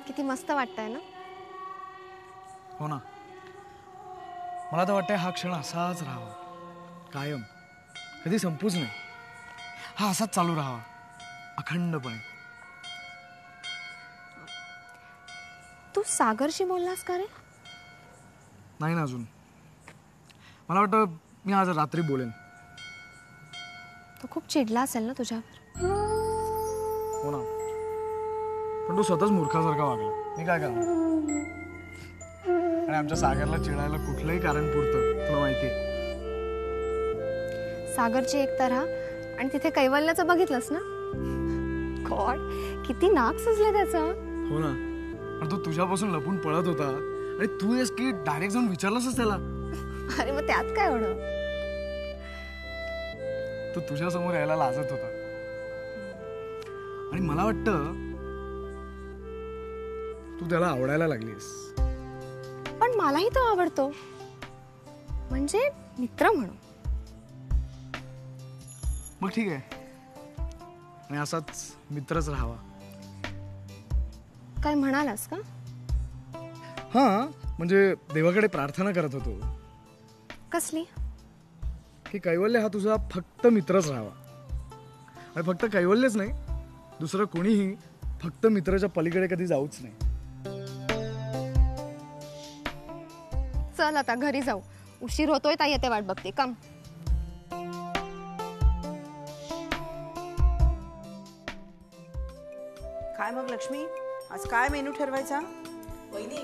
किती मस्त वाटतंय ना? हो ना. मला तर वाटतंय हा क्षण असाच राहावा कायम, कधी संपूच नाही. हा असाच चालू राहावा अखंडपणे. तू सागरशी बोललास का रे? नाही ना अजून. मला वाटतं मी आज रात्री बोलेन. तो खूप चिडला असेल ना तुझ्यावर? हो ना, पण तो स्वतःच मूर्खासारखा वागला. मी काय करणार? आणि आमच्या सागरला चिडायला कुठलंही कारण पुरतं, तुला माहितीये. सागरची एक तरह आणि तिथे कैवल्याचं बघितलंस ना? गॉड, किती नाक सुजले त्याचं. हो ना, पण तो तुझ्यापासून लपून पळत होता आणि तू येस की डायरेक्ट जाऊन विचारलंसच त्याला. अरे मग त्यात काय एवढं? तो तुझ्या समोर यायला लाजत होता आणि मला वाटतं तू त्याला आवडायला लागलीस. पण मलाही तो आवडतो, म्हणजे मित्र म्हणून. मग ठीक आहे, आणि असाच मित्रच राहावा. काय म्हणालास का? हा, म्हणजे देवाकडे प्रार्थना करत होतो. कसली? की कैवल्य हा तुझा फक्त मित्रच राहावा. आणि फक्त कैवल्यच नाही, दुसरं कोणीही फक्त मित्राच्या पलीकडे कधी जाऊच नाही. चल आता घरी जाऊ, उशीर होतोय. ताई येते वाट बघते. कम. काय मग लक्ष्मी, आज काय मेनू ठरवायचा? वहिनी,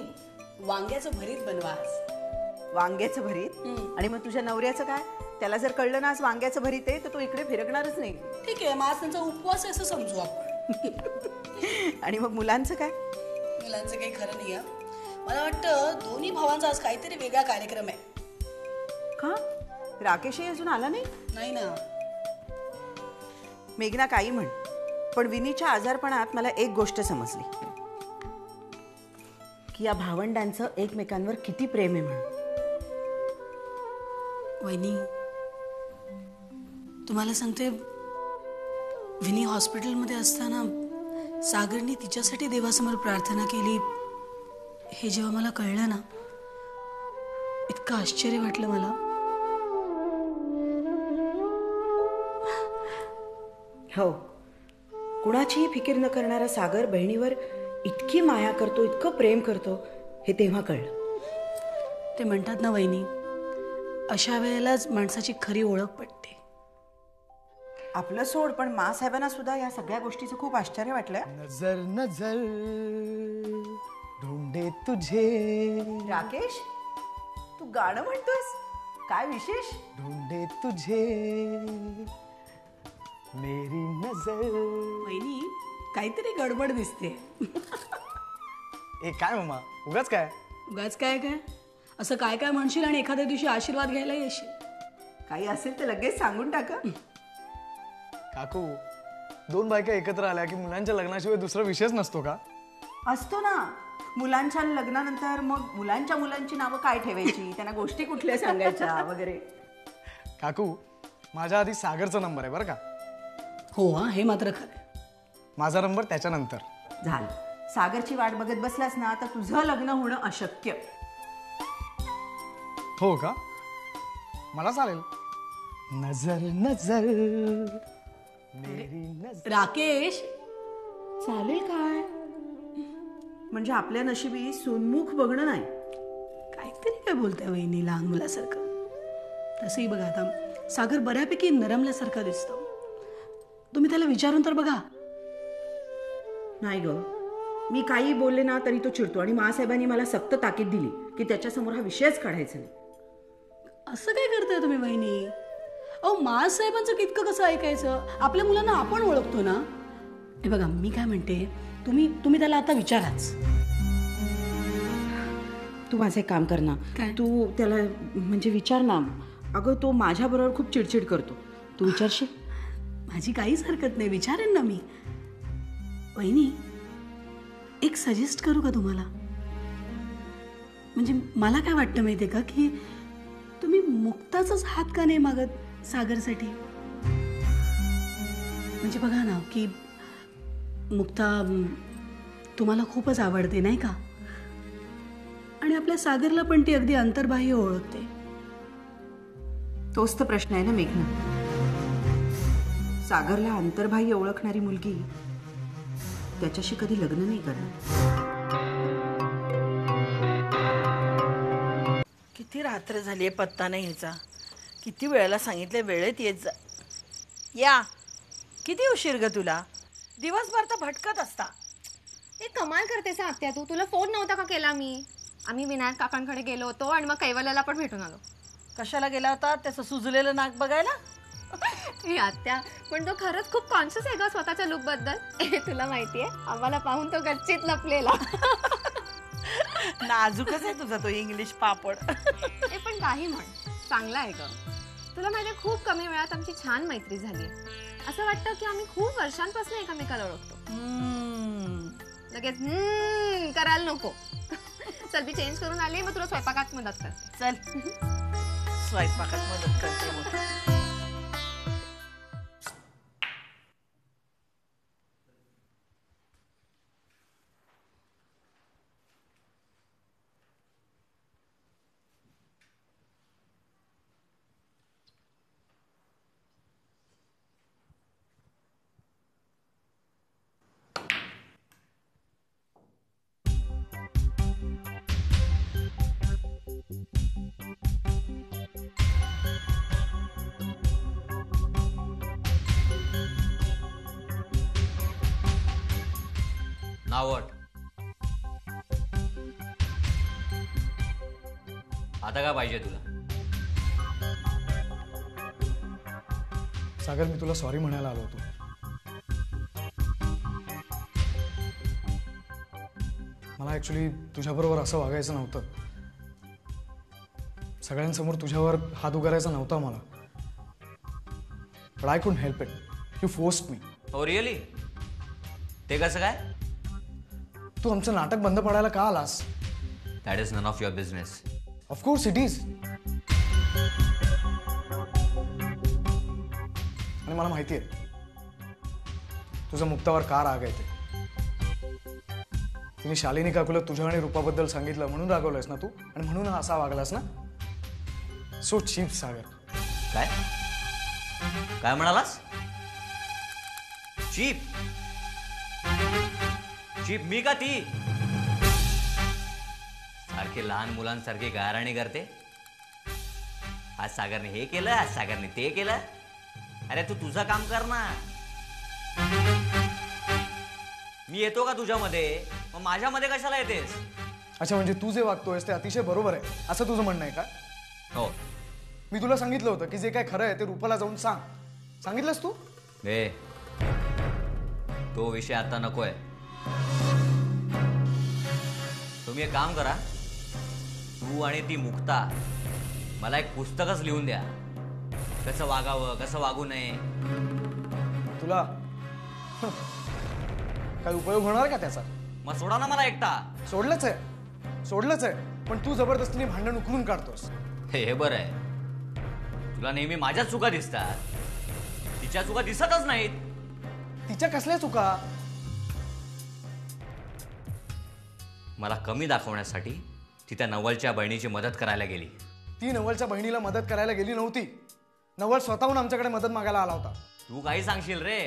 वांग्याचं भरीत बनवा आज. वांग्याचं भरीत? आणि मग तुझ्या नवऱ्याचं काय? त्याला जर कळलं ना आज वांग्याचं भरीत आहे तर तो इकडे फिरकणारच नाही. ठीक आहे, मग आज त्यांचा उपवास आहे असं समजू आपण. आणि मग मुलांचं काय? मुलांचं काही खरं नाही. मला वाटतं दोन्ही भावांचा आज काहीतरी वेगळा कार्यक्रम आहे. का? राकेशही अजून आला नाही? नाही ना. मेघना काही म्हण, पण विनीच्या आजारपणात मला एक गोष्ट समजली, की या भावंडांचं एकमेकांवर किती प्रेम आहे म्हणून. वहिनी, तुम्हाला सांगते, विनी हॉस्पिटलमध्ये असताना सागरनी तिच्यासाठी देवासमोर प्रार्थना केली हे जेव्हा मला कळलं ना, इतकं आश्चर्य वाटलं मला. हो, कुणाचीही फिकीर न करणारा सागर बहिणीवर इतकी माया करतो, इतकं प्रेम करतो, हे तेव्हा कळलं. ते म्हणतात ना वहिनी, अशा वेळेलाच माणसाची खरी ओळख पडते. आपलं सोड, पण मासाहेबांना सुद्धा या सगळ्या गोष्टीचं खूप आश्चर्य वाटलंय. नजर नजर ढूंढे तुझे. राकेश, तू गाणं म्हणतोयस? काय विशेष? ढूंढे तुझे मेरी नजर. वहिनी, काहीतरी गडबड दिसते. ए काय मामा, उगाच काय? उगाच काय काय असं काय काय म्हणशील आणि एखाद्या दिवशी आशीर्वाद घ्यायला येशील. काही असेल तर लगेच सांगून टाका. काकू, दोन बायका एकत्र आल्या की मुलांच्या लग्नाशिवाय दुसरा विषयच नसतो का? असतो ना. मुलांच्या लग्नानंतर मग मुलांच्या मुलांची नावं काय ठेवायची, त्यांना गोष्टी कुठल्या सांगायच्या वगैरे. काकू, माझ्या आधी सागरचा नंबर आहे बरं का? हो हा, हे मात्र खरं. माझा नंबर त्याच्यानंतर. झालं, सागरची वाट बघत बसलास ना तर तुझं लग्न होणं अशक्य. हो का? मला चालेल. नजर नजर मेरी नजर. राकेश, चालेल काय? म्हणजे आपल्या नशिबी सुनमुख बघणं नाही. काहीतरी काय बोलताय वहिनी लहान मुलासारखं. तसंही बघा, आता सागर बऱ्यापैकी नरमल्यासारखा दिसतो. तुम्ही त्याला विचारून तर बघा. नाही ग, मी काही बोलले ना तरी तो चिडतो, आणि मासाहेबांनी मला सक्त ताकीद दिली की त्याच्यासमोर हा विषयच काढायचा नाही. असं काय करताय तुम्ही वहिनी? अहो, मासाहेबांचं कितकं कसं ऐकायचं? आपल्या मुलांना आपण ओळखतो ना. हे बघा, मी काय म्हणते, तुम्ही त्याला आता विचाराच. तू माझं एक काम कर ना. काय? तू त्याला म्हणजे विचार ना. अगं, तो माझ्याबरोबर खूप चिडचिड करतो. तू विचारशील? माझी काहीच हरकत नाही, विचारेन ना मी. वहिनी, एक सजेस्ट करू का तुम्हाला? म्हणजे मला काय वाटतं माहितीये का, की तुम्ही मुक्ताचाच हात का नाही मागत सागरसाठी? म्हणजे बघा ना, की मुक्ता तुम्हाला खूपच आवडते नाही का? आणि आपल्या सागरला पण ती अगदी अंतर्बाह्य ओळखते. तोच तर प्रश्न आहे ना मेघना. सागरला अंतर्बाह्य ओळखणारी मुलगी त्याच्याशी कधी लग्न नाही करणार. किती रात्र झाली आहे, पत्ता नाही ह्याचा. किती वेळेला सांगितले वेळेत येत जा. या किती उशीर ग तुला? दिवसभर तर भटकत असता. हे कमाल करतेस आत्या तू. तुला फोन नव्हता का केला मी? आम्ही विनायक काकांकडे गेलो होतो आणि मग कैवल्याला पण भेटून आलो. कशाला गेला होता? त्याचं सुजलेलं नाक बघायला? हे आत्या पण तो खरंच खूप कॉन्शियस आहे ग स्वतःच्या लुक बद्दल. हे तुला माहितीये, आम्हाला पाहून तो गच्चीत लपलेला. नाजूकच आहे तुझा तो इंग्लिश पापड. हे पण काही म्हण, चांगला आहे ग. तुला माहितीये खूप कमी वेळात आमची छान मैत्री झाली. असं वाटतं की आम्ही खूप वर्षांपासून एकमेकाला ओळखतो. लगेच करायला नको. चल मी चेंज करून आली, मग तुला स्वयंपाकात मदत करते. चल स्वयंपाकात मदत करते मग. Now what? आता काय पाहिजे तुला? सागर, मी तुला सॉरी म्हणायला आलो होतो. मला ॲक्च्युली तुझ्याबरोबर असं वागायचं नव्हतं. सगळ्यांसमोर तुझ्यावर हात उगारायचा नव्हता मला. But I couldn't help it. You forced me. Oh really? ते कसं काय? तू आमचं नाटक बंद पडायला का आलास? That is none of your business. Of course it is. आणि मला माहिती आहे तुझं मुक्तावर का राग आहे ते. तिने शालिनी काकूला तुझ्या आणि रूपाबद्दल सांगितलं म्हणून रागवलंयस ना तू, आणि म्हणून असा वागलास ना. सो चीप सागर. काय काय म्हणालास? चीप? चीप मी का ती? सारखे लहान मुलांसारखी गाराणी करते. आज सागरने हे केलं, आज सागरने ते केलं. अरे तू तुझं काम कर ना. मी येतो का तुझ्यामध्ये? मग माझ्यामध्ये कशाला येतेस? अच्छा, म्हणजे तू जे वागतोयस ते अतिशय बरोबर आहे असं तुझं म्हणणं आहे का? हो. मी तुला सांगितलं होतं की जे काय खरं आहे ते रूपाला जाऊन सांग. सांगितलंस तू? तो विषय आता नकोय. तुम्ही एक काम करा, तू आणि ती मुक्ता मला एक पुस्तकच लिहून द्या. कसं वागावं, कसं वागू नये. तुला काय उपयोग होणार का त्याचा? मग सोडा ना मला एकटा. सोडलंच आहे, पण तू जबरदस्तीने भांडण उकलून काढतोस. हे बरं आहे. तुला नेहमी माझ्याच चुका दिसतात, तिच्या चुका दिसतच नाहीत. तिच्या कसल्या चुका? मला कमी दाखवण्यासाठी ती त्या नवलच्या बहिणीची मदत करायला गेली. ती नवलच्या बहिणीला मदत करायला गेली नव्हती. नवल स्वतःहून आमच्याकडे मदत मागायला आला होता. तू काही सांगशील रे?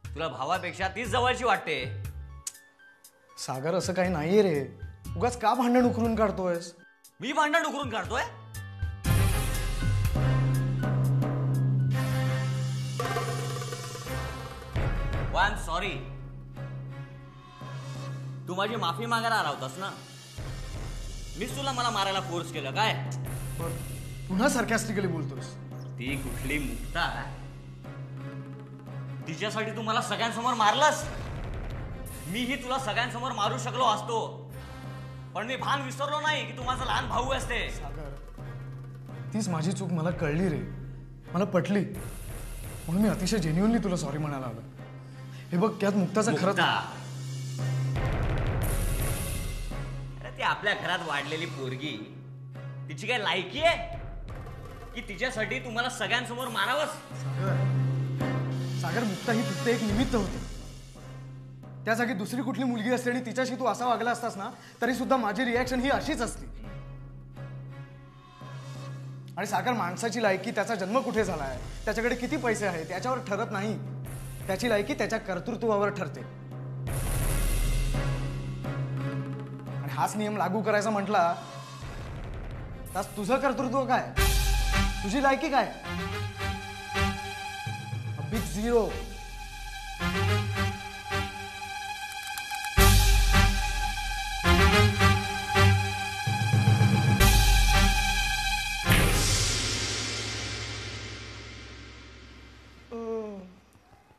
तुला भावापेक्षा तीच जवळची वाटते. सागर, असं काही नाहीये रे. उगाच का भांडण उकरून काढतोयस? मी भांडण उकरून काढतोय? I am sorry. तू माझी माफी मागायला आला होतास ना. मीच तुला मला मारायला फोर्स केलं काय? पुन्हा सार्कॅस्टिकली बोलतोस. ती कुठली मुक्ता, तिच्यासाठी तू मला सगळ्यांसमोर मारलंस. मीही तुला सगळ्यांसमोर मारू शकलो असतो, पण मी भान विसरलो नाही की तू माझा लहान भाऊ असते. सागर, तीच माझी चूक मला कळली रे. मला पटली, म्हणून मी अतिशय जेन्युअनली तुला सॉरी म्हणायला आलो. हे बघ, त्यात मुक्ताचा खरंच. अरे ती आपल्या घरात वाढलेली पोरगी, तिची काय लायकी आहे की तिच्यासाठी तुम्हाला सगळ्यांसमोर मारावंच? सागर, मुक्ता ही फक्त एक निमित्त होती. त्या जागी दुसरी कुठली मुलगी असते आणि तिच्याशी तू असा वागला असतास ना तरी सुद्धा माझी रिॲक्शन ही अशीच असती. आणि सागर, माणसाची लायकी त्याचा जन्म कुठे झालाय, त्याच्याकडे किती पैसे आहेत याच्यावर ठरत नाही. त्याची लायकी त्याच्या कर्तृत्वावर ठरते. आणि हाच नियम लागू करायचा म्हटला तर तुझं कर्तृत्व काय, तुझी लायकी काय? Big zero.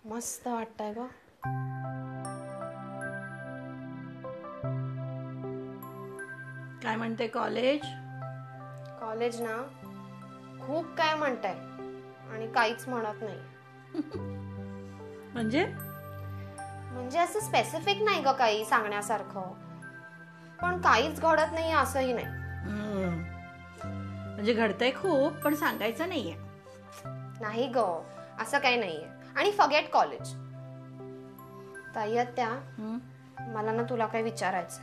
मस्त वाटतंय ग. काय म्हणते कॉलेज? कॉलेज ना खूप काय म्हणताय आणि काहीच म्हणत नाही. म्हणजे असं स्पेसिफिक नाही ग काही सांगण्यासारखं, पण काहीच घडत नाही असंही नाही. म्हणजे घडतंय खूप पण सांगायचं नाहीये. नाही ग, असं काही नाहीये. आणि फॉरगेट कॉलेज. ताई आत्या, मला ना तुला काही विचारायचं.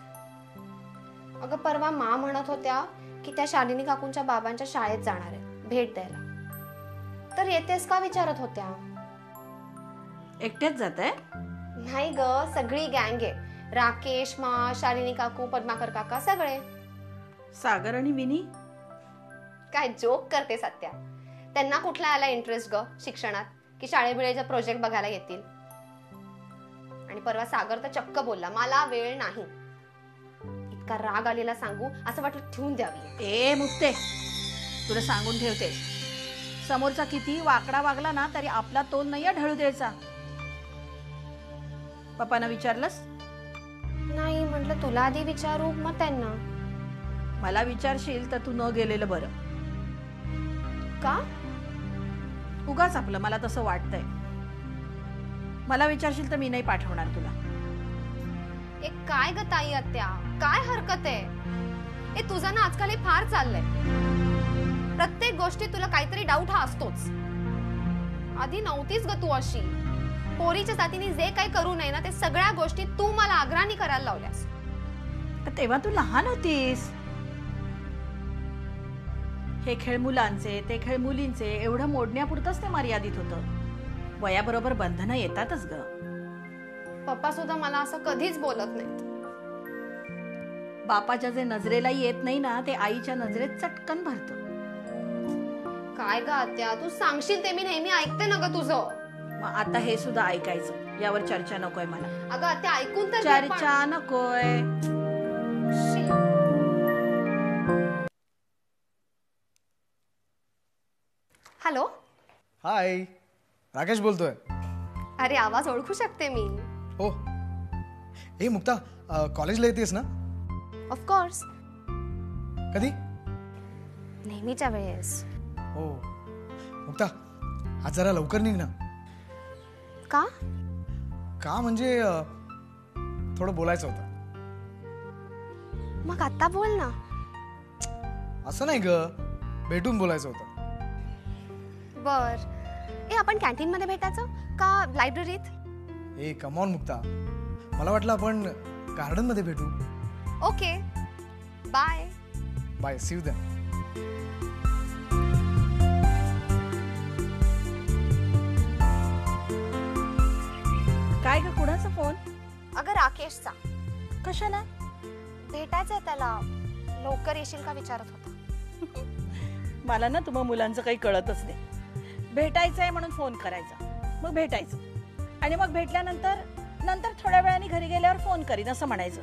अगं परवा मा म्हणत होत्या की त्या शालिनी काकूंच्या बाबांच्या शाळेत जाणार आहे भेट द्यायला. तर येतेस का विचारत होत्या. एकट्याच जात आहे? नाही ग, सगळी गँग आहे. राकेश, मा, शालिनी काकू, पद्माकर काका, सगळे. सागर आणि विनी? काय जोक करते सत्या. त्यांना कुठला आला इंटरेस्ट ग शिक्षणात की शाळेबिळेचा प्रोजेक्ट बघायला येतील. आणि परवा सागर तर चक्क बोलला मला वेळ नाही. इतका राग आलेला सांगू असं वाटलं ठेवून द्यावी. ए मुक्ते, तुला सांगून ठेवते, समोरचा किती वाकडा वागला ना तरी आपला तोल नाही ढळू द्यायचा. पप्पांना विचारलंस? नाही, म्हटलं तुला आधी विचारू मग त्यांना. मला विचारशील तर तू न गेलेलं बरं. का? उगाच आपलं, मला तसं वाटतंय. मला विचारशील तर मी नाही पाठवणार तुला. एक काय ग ताई आत्या, काय हरकत आहे? ए तुझं ना आजकाल हे फार चाललंय. प्रत्येक गोष्टीत तुला काहीतरी डाऊट हा असतोच. आधी नव्हतीच ग तू अशी. पोरीच्या जातीने जे काही करू नये ना ते सगळ्या गोष्टी तू मला आग्रहाने करायला लावल्यास. तेव्हा तू लहान होतीस. हे खेळ मुलांचे ते खेळ मुलींचे एवढं मोडण्यापुरतंच ते मर्यादित होतं. वयाबरोबर बंधनं येतातच ग. पप्पा सुद्धा मला असं कधीच बोलत नाहीत. बापाच्या जे नजरेला येत नाही ना ते आईच्या नजरेत चटकन भरतं. काय ग आत्या, तू सांगशील ते मी नेहमी ऐकते ना ग तुझं. मग आता हे सुद्धा ऐकायचं. यावर चर्चा नकोय मला. अगं आत्या ऐकून तर घे पण. चर्चा नकोय. हॅलो. हाय, राकेश बोलतोय. अरे आवाज ओळखू शकते मी. हो. ए मुक्ता, कॉलेजला येतेस ना? ऑफकोर्स. कधी? नेहमीच्या वेळेस. हो. मुक्ता, आज जरा लवकर निघ ना. का? का म्हणजे थोडं बोलायचं होतं. मग आता बोल ना. असं नाही ग, भेटून बोलायचं होतं. बर. ए आपण कॅन्टीन मध्ये भेटायचं का लायब्ररीत? ए कम ऑन मुक्ता, मला वाटलं आपण गार्डन मध्ये भेटू. Okay, bye. Bye, see you then. काय ग, कुणाचा फोन? अगं राकेशचा. कशाला? भेटायचंय त्याला. लवकर येशील का विचारत होता. मला ना तुम्हा मुलांचं काही कळतच नाही. भेटायचंय म्हणून फोन करायचा, मग भेटायचं, आणि मग भेटल्यानंतर थोड्या वेळाने घरी गेल्यावर फोन करीन असं म्हणायचं.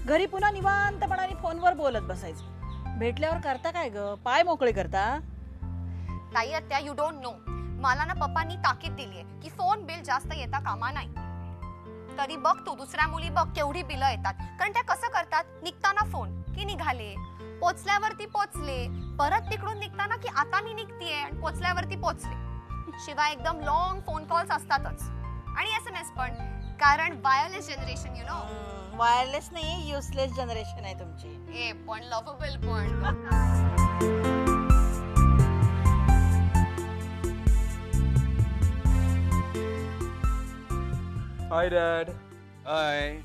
घरी पुन्हा निवांतपणाने फोनवर बोलत बसायचं. भेटल्यावर करता काय ग? पाय मोकळे करता? ताई आत्या, यू डोंट नो. मला ना पप्पांनी ताकीद दिलीये की फोन बिल जास्त येता कामा नाही. तरी बघ तू, दुसऱ्या मुली बघ केवढी बिलं येतात. कारण त्या कसं करतात, निघताना फोन की निघाले, पोचल्यावरती पोचले, परत तिकडून निघताना की आता मी निघतीये, आणि पोचल्यावरती पोचले. शिवाय एकदम लॉंग फोन कॉल्स असतातच. आणि SMS पण. कारण wireless generation, you know. Wireless नाही, युजलेस जनरेशन आहे तुमची. ए पण लव्हबल पण. हाय डॅड. हाय.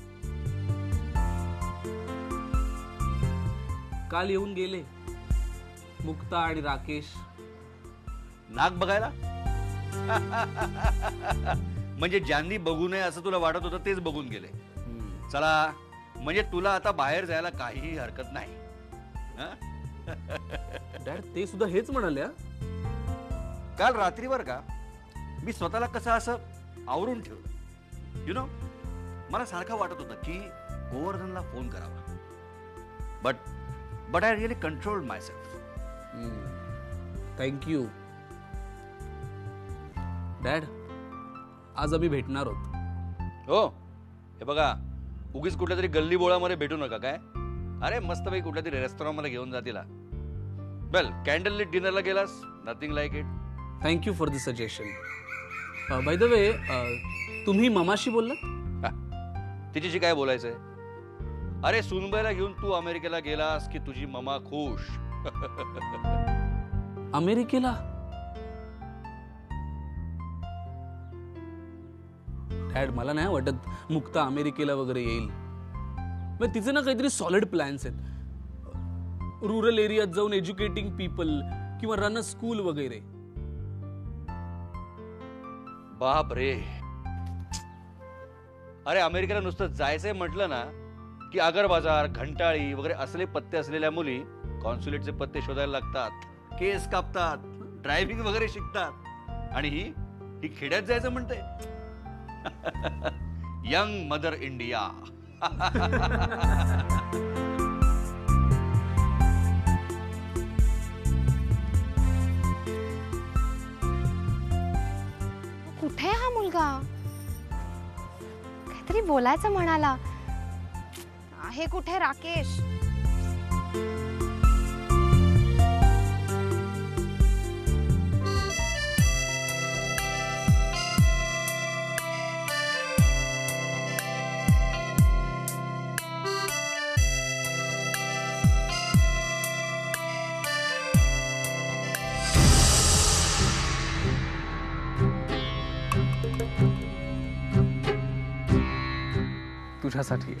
काल येऊन गेले मुक्ता आणि राकेश. नाक बघायला? म्हणजे ज्यांनी बघू नये असं तुला वाटत होतं तेच बघून गेले. चला, म्हणजे तुला आता बाहेर जायला काहीही हरकत नाही. डॅड ते सुद्धा हेच म्हणाले. काल रात्रीवर का मी स्वतःला कसं असं आवरून ठेवलं. यु नो, मला सारखं वाटत होतं की गोवर्धनला फोन करावा. But I really controlled my self. Thank you dad. आज आम्ही भेटणार आहोत. हो, हे बघा, उगीच कुठल्या तरी गल्ली बोळामध्ये भेटू नका काय. अरे मस्तपैकी कुठल्या तरी रेस्टॉरंटमध्ये घेऊन जा तिला. वेल, कॅन्डल लिट डिनरला गेलास, nothing like it. Thank you for the suggestion. By the way, तुम्ही ममाशी बोललात? तिच्याशी काय बोलायचंय? अरे सुनबाईला घेऊन तू अमेरिकेला गेलास की तुझी ममा खुश. अमेरिकेला? डॅड मला नाही वाटत मुक्ता अमेरिकेला वगैरे येईल. मग तिचे ना काहीतरी सॉलिड प्लॅन्स आहेत. रुरल एरियात जाऊन एज्युकेटिंग पीपल किंवा रन अ स्कूल वगैरे. बाप रे. अरे अमेरिकेला नुसतं जायचंय म्हटलं ना की आगर बाजार, घंटाळी वगैरे असले पत्ते असलेल्या मुली कॉन्सुलेटचे पत्ते शोधायला लागतात, केस कापतात, ड्रायव्हिंग वगैरे शिकतात. आणि ही खेड्यात जायचं म्हणते. Young mother India. कुठे हा मुलगा? काहीतरी बोलायचं म्हणाला. आहे कुठे राकेश? तुझ्यासाठी.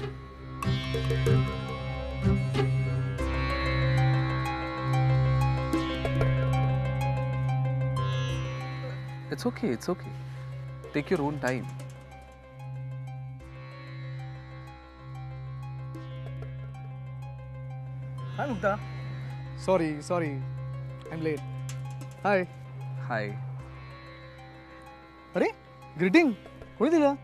It's okay, it's okay. Take your own time. Hi Mukta. Sorry I am late. Hi. Hi. अरे ग्रीटिंग कोणी दिलं?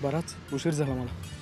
बराच उशीर झाला मला.